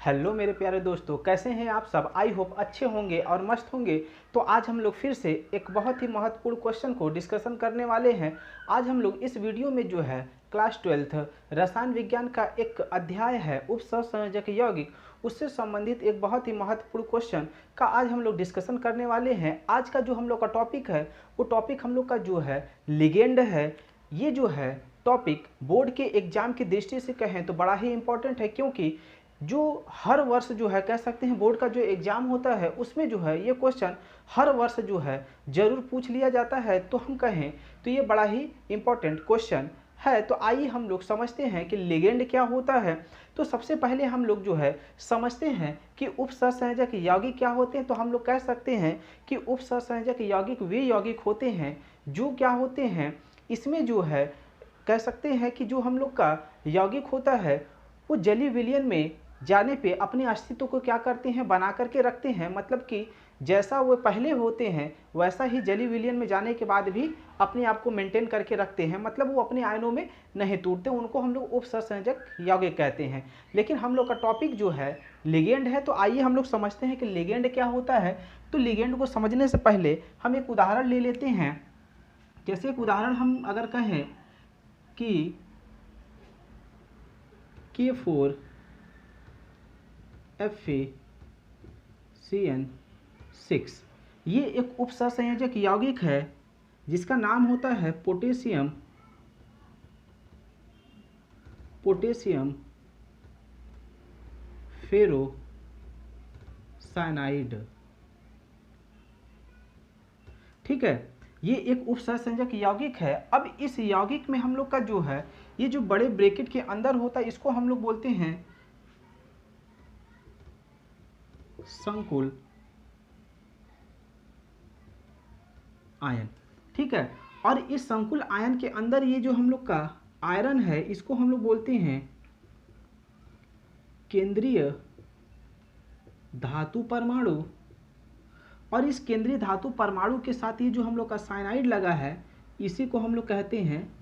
Hello मेरे प्यारे दोस्तों, कैसे हैं आप सब। आई होप अच्छे होंगे और मस्त होंगे। तो आज हम लोग फिर से एक बहुत ही महत्वपूर्ण क्वेश्चन को डिस्कशन करने वाले हैं। आज हम लोग इस वीडियो में जो है क्लास 12th रसायन विज्ञान का एक अध्याय है उपसंयोजक यौगिक, उससे संबंधित एक बहुत ही महत्वपूर्ण क्वेश्चन का आज हम लोग डिस्कशन करने वाले हैं। आज का जो हम लोग का टॉपिक है वो टॉपिक हम लोग का जो है लिगेंड है। ये जो है टॉपिक बोर्ड के एग्जाम की दृष्टि से कहें तो बड़ा ही इंपॉर्टेंट है, क्योंकि जो हर वर्ष जो है कह सकते हैं बोर्ड का जो एग्ज़ाम होता है उसमें जो है ये क्वेश्चन हर वर्ष जो है ज़रूर पूछ लिया जाता है। तो हम कहें तो ये बड़ा ही इम्पोर्टेंट क्वेश्चन है। तो आइए हम लोग समझते हैं कि लिगेंड क्या होता है। तो सबसे पहले हम लोग जो है समझते हैं कि उपसंयोजक यौगिक क्या होते हैं। तो हम लोग कह सकते हैं कि उपसंयोजक यौगिक वे यौगिक होते हैं जो क्या होते हैं, इसमें जो है कह सकते हैं कि जो हम लोग का यौगिक होता है वो जलीय विलयन में जाने पे अपने अस्तित्व को क्या करते हैं, बना करके रखते हैं। मतलब कि जैसा वो पहले होते हैं वैसा ही जलीय विलयन में जाने के बाद भी अपने आप को मेंटेन करके रखते हैं। मतलब वो अपने आयनों में नहीं टूटते, उनको हम लोग उपसंयोजक यौगिक कहते हैं। लेकिन हम लोग का टॉपिक जो है लिगेंड है। तो आइए हम लोग समझते हैं कि लिगेंड क्या होता है। तो लिगेंड को समझने से पहले हम एक उदाहरण ले लेते हैं। जैसे एक उदाहरण हम अगर कहें कि K4FeCN6 ये एक उपसंयोजक यौगिक है जिसका नाम होता है पोटेशियम फेरोसाइनाइड। ठीक है, ये एक उपसंयोजक यौगिक है। अब इस यौगिक में हम लोग का जो है ये जो बड़े ब्रैकेट के अंदर होता है इसको हम लोग बोलते हैं संकुल आयन। ठीक है, और इस संकुल आयन के अंदर ये जो हम लोग का आयरन है इसको हम लोग बोलते हैं केंद्रीय धातु परमाणु। और इस केंद्रीय धातु परमाणु के साथ ये जो हम लोग का साइनाइड लगा है इसी को हम लोग कहते हैं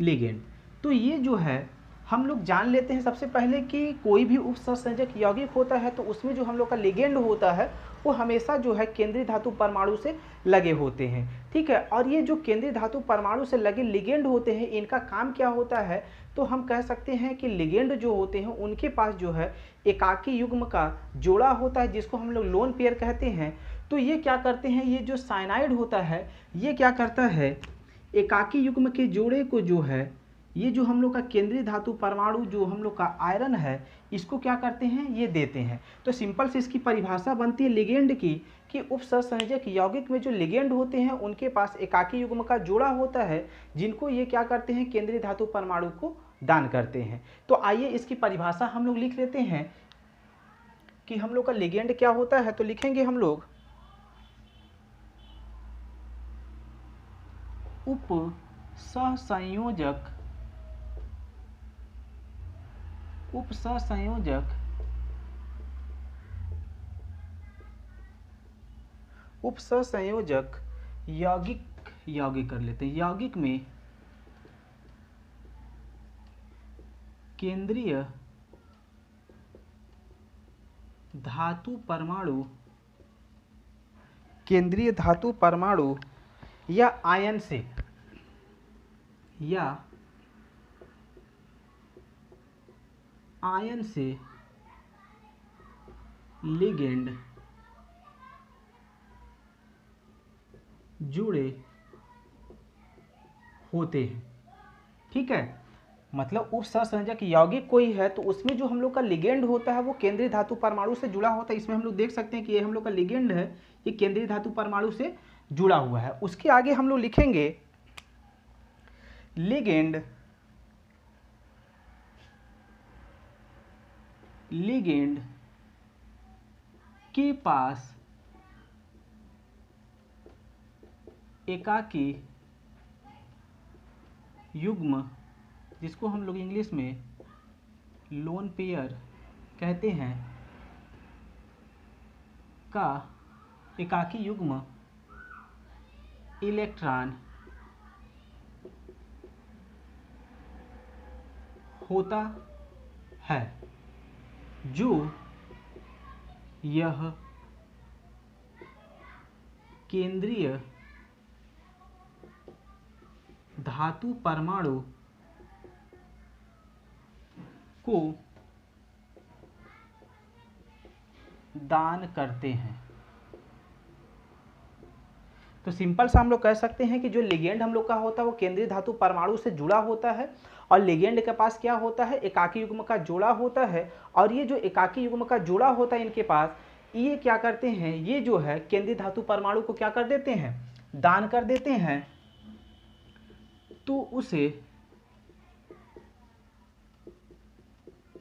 लिगेंड। तो ये जो है हम लोग जान लेते हैं सबसे पहले कि कोई भी उपसंयोजक यौगिक होता है तो उसमें जो हम लोग का लिगेंड होता है वो हमेशा जो है केंद्रीय धातु परमाणु से लगे होते हैं। ठीक है, और ये जो केंद्रीय धातु परमाणु से लगे लिगेंड होते हैं इनका काम क्या होता है, तो हम कह सकते हैं कि लिगेंड जो होते हैं उनके पास जो है एकाकी युग्म का जोड़ा होता है जिसको हम लोग लोन पेयर कहते हैं। तो ये क्या करते हैं, ये जो साइनाइड होता है ये क्या करता है, एकाकी युग्म के जोड़े को जो है ये जो हम लोग का केंद्रीय धातु परमाणु जो हम लोग का आयरन है इसको क्या करते हैं, ये देते हैं। तो सिंपल से इसकी परिभाषा बनती है लिगेंड की कि उपसंयोजक यौगिक में जो लिगेंड होते हैं उनके पास एकाकी युग्म का जोड़ा होता है जिनको ये क्या करते हैं, केंद्रीय धातु परमाणु को दान करते हैं। तो आइए इसकी परिभाषा हम लोग लिख लेते हैं कि हम लोग का लिगेंड क्या होता है। तो लिखेंगे हम लोग उपसंयोजक उपसंयोजक यौगिक कर लेते हैं। यौगिक में केंद्रीय धातु परमाणु या आयन से लिगेंड जुड़े होते हैं। ठीक है, मतलब उपसंयोजक यौगिक कोई है तो उसमें जो हम लोग का लिगेंड होता है वो केंद्रीय धातु परमाणु से जुड़ा होता है। इसमें हम लोग देख सकते हैं कि ये हम लोग का लिगेंड है, ये केंद्रीय धातु परमाणु से जुड़ा हुआ है। उसके आगे हम लोग लिखेंगे लिगेंड के पास एकाकी युग्म जिसको हम लोग इंग्लिश में लोन पेयर कहते हैं का एकाकी युग्म इलेक्ट्रॉन होता है। जो यह केंद्रीय धातु परमाणु को दान करते हैं। तो सिंपल सा हम लोग कह सकते हैं कि जो लिगेंड हम लोग का होता है वो केंद्रीय धातु परमाणु से जुड़ा होता है और लिगेंड के पास क्या होता है, एकाकी युग्म का जोड़ा होता है। और ये जो एकाकी युग्म का जोड़ा होता है इनके पास, ये क्या करते हैं, ये जो है केंद्रीय धातु परमाणु को क्या कर देते हैं, दान कर देते हैं। तो उसे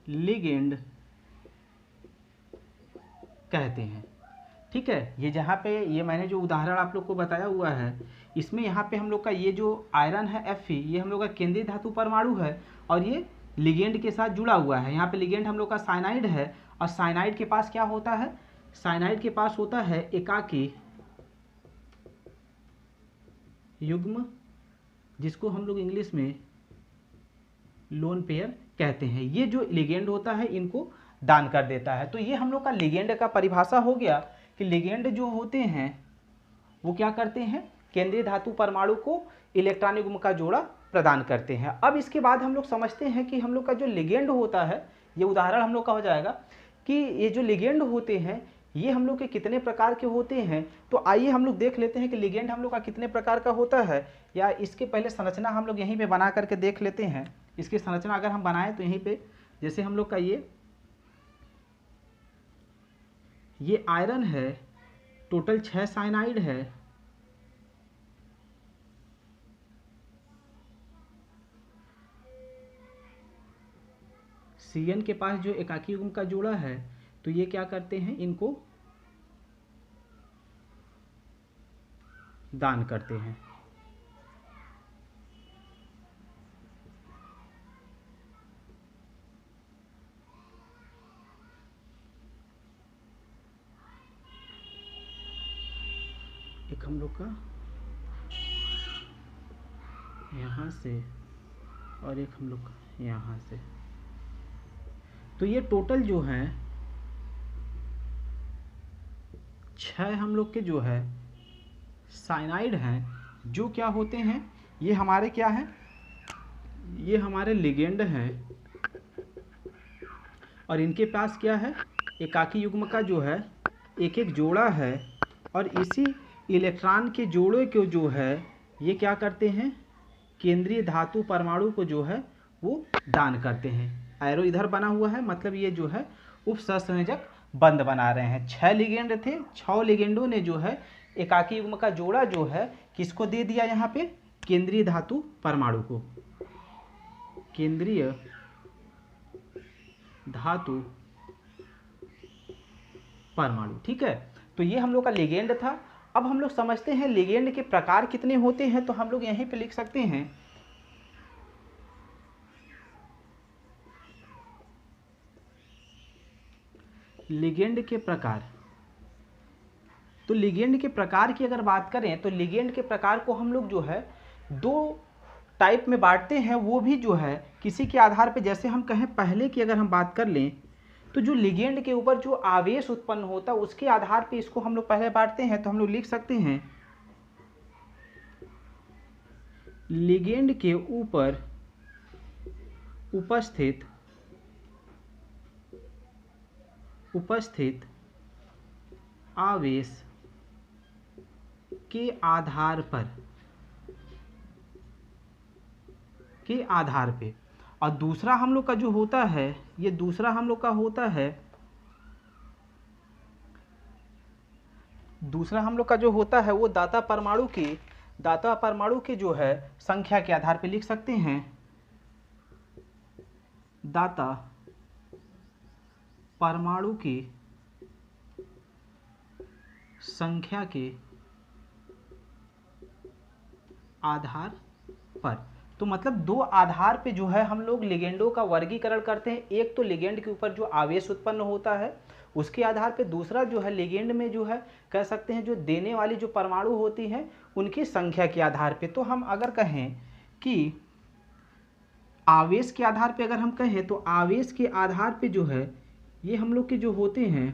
लिगेंड कहते हैं। ठीक है, ये जहाँ पे ये मैंने जो उदाहरण आप लोग को बताया हुआ है, इसमें यहाँ पे हम लोग का ये जो आयरन है Fe, ये हम लोग का केंद्रीय धातु परमाणु है और ये लिगेंड के साथ जुड़ा हुआ है। यहाँ पे लिगेंड हम लोग का साइनाइड है और साइनाइड के पास क्या होता है, साइनाइड के पास होता है एकाकी युग्म, जिसको हम लोग इंग्लिश में लोन पेयर कहते हैं। ये जो लिगेंड होता है इनको दान कर देता है। तो ये हम लोग का लिगेंड का परिभाषा हो गया कि लिगेंड जो होते हैं वो क्या करते हैं, केंद्रीय धातु परमाणु को इलेक्ट्रॉन युग्म का जोड़ा प्रदान करते हैं। अब इसके बाद हम लोग समझते हैं कि हम लोग का जो लिगेंड होता है, ये उदाहरण हम लोग का हो जाएगा कि ये जो लिगेंड होते हैं ये हम लोग के कितने प्रकार के होते हैं। तो आइए हम लोग देख लेते हैं कि लिगेंड हम लोग का कितने प्रकार का होता है, या इसके पहले संरचना हम लोग यहीं पे बना करके देख लेते हैं। इसकी संरचना अगर हम बनाएं तो यहीं पे जैसे हम लोग का ये आयरन है, टोटल 6 साइनाइड है, Cn के पास जो एकाकी युग्म का जोड़ा है, तो ये क्या करते हैं, इनको दान करते हैं। एक हम लोग का यहाँ से और एक हम लोग का यहाँ से, तो ये टोटल जो है 6 हम लोग के जो है साइनाइड हैं, जो क्या होते हैं, ये हमारे क्या हैं, ये हमारे लिगेंड हैं और इनके पास क्या है, एकाकी युग्म का जो है एक एक जोड़ा है और इसी इलेक्ट्रॉन के जोड़े को जो है ये क्या करते हैं, केंद्रीय धातु परमाणु को जो है वो दान करते हैं। एरो इधर बना हुआ है, मतलब ये जो है उपसंयोजक बंद बना रहे हैं। 6 लिगेंड थे, 6 लिगेंडों ने जो है एकाकी युग्म का जोड़ा जो है किसको दे दिया, यहाँ पे केंद्रीय धातु परमाणु को, केंद्रीय धातु परमाणु। ठीक है, तो ये हम लोग का लिगेंड था। अब हम लोग समझते हैं लिगेंड के प्रकार कितने होते हैं, तो हम लोग यहीं पे लिख सकते हैं लिगेंड के प्रकार। तो लिगेंड के प्रकार की अगर बात करें तो लिगेंड के प्रकार को हम लोग जो है 2 टाइप में बांटते हैं, वो भी जो है किसी के आधार पे, जैसे हम कहें पहले की अगर हम बात कर लें तो जो लिगेंड के ऊपर जो आवेश उत्पन्न होता है उसके आधार पे इसको हम लोग पहले बांटते हैं। तो हम लोग लिख सकते हैं लिगेंड के ऊपर उपस्थित आवेश के आधार पे, और दूसरा हम लोग का जो होता है, ये दूसरा हम लोग का होता है, दूसरा हम लोग का जो होता है वो दाता परमाणु की जो है संख्या के आधार पे लिख सकते हैं। दाता परमाणु की संख्या के आधार पर। तो मतलब 2 आधार पे जो है हम लोग लिगेंडों का वर्गीकरण करते हैं। एक तो लिगेंड के ऊपर जो आवेश उत्पन्न होता है उसके आधार पे, दूसरा जो है लिगेंड में जो है कह सकते हैं जो देने वाली जो परमाणु होती हैं उनकी संख्या के आधार पे। तो हम अगर कहें कि आवेश के आधार पे अगर हम कहें तो आवेश के आधार पे जो है ये हम लोग के जो होते हैं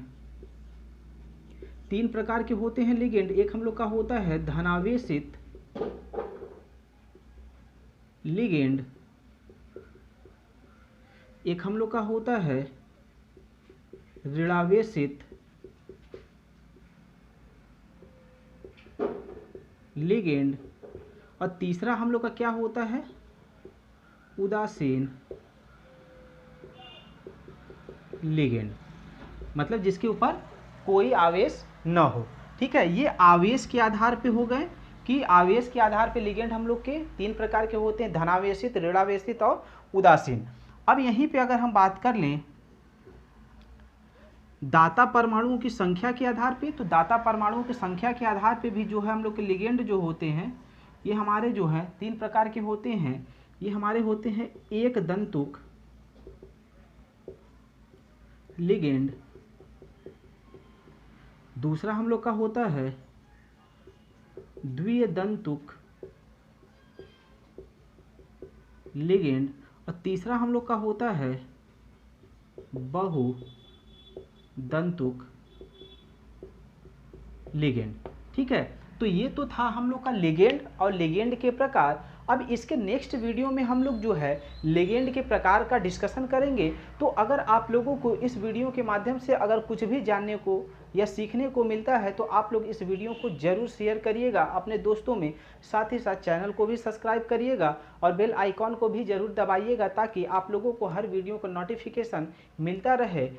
3 प्रकार के होते हैं लिगेंड। एक हम लोग का होता है धनावेशित लिगेंड, एक हम लोग का होता है ऋणावेशित लिगेंड, और तीसरा हम लोग का क्या होता है उदासीन लिगेंड, मतलब जिसके ऊपर कोई आवेश न हो। ठीक है, ये आवेश के आधार पे हो गए कि आवेश के आधार पे लिगेंड हम लोग के 3 प्रकार के होते हैं, धनावेशित, ऋणावेशित और उदासीन। अब यहीं पे अगर हम बात कर लें दाता परमाणुओं की संख्या के आधार पे, तो दाता परमाणुओं की संख्या के आधार पे भी जो है हम लोग के लिगेंड जो होते हैं ये हमारे जो है 3 प्रकार के होते हैं। ये हमारे होते हैं एक दंतुक लिगेंड, दूसरा हम लोग का होता है द्विदंतुक लिगेंड, और तीसरा हम लोग का होता है बहुदंतुक लिगेंड। ठीक है, तो ये तो था हम लोग का लिगेंड और लिगेंड के प्रकार। अब इसके नेक्स्ट वीडियो में हम लोग जो है लिगेंड के प्रकार का डिस्कशन करेंगे। तो अगर आप लोगों को इस वीडियो के माध्यम से अगर कुछ भी जानने को या सीखने को मिलता है तो आप लोग इस वीडियो को जरूर शेयर करिएगा अपने दोस्तों में, साथ ही साथ चैनल को भी सब्सक्राइब करिएगा और बेल आइकॉन को भी जरूर दबाइएगा ताकि आप लोगों को हर वीडियो का नोटिफिकेशन मिलता रहे।